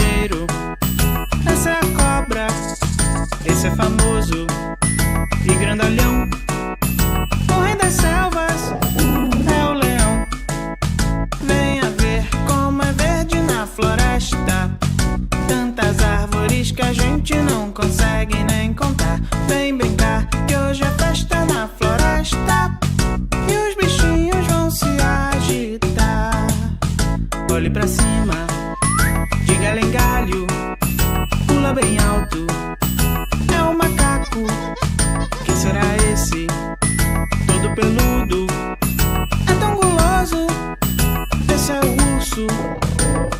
ligeiro. Essa é a cobra, esse é famoso e grandalhão. O rei das selvas é o leão. Venha ver como é verde na floresta. Tantas árvores que a gente não consegue nem contar. Vem brincar que hoje é festa na floresta e os bichinhos vão se agitar. Olhe pra cima, diga além galho, pula bem alto. É um macaco, quem será esse? Todo peludo, é tão guloso. Esse é o urso.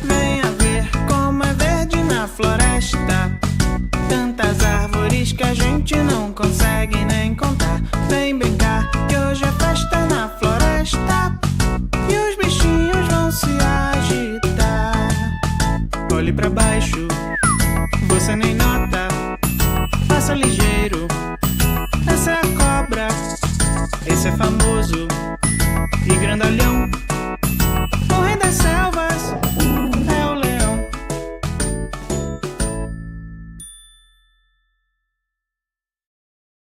Venha ver como é verde na floresta. Tantas árvores que a gente não consegue nem contar. Vem brincar que hoje é festa na floresta e os bichinhos vão se agitar. Olhe pra baixo, você nem nota. Passa ligeiro. Essa é a cobra, esse é famoso e grandalhão.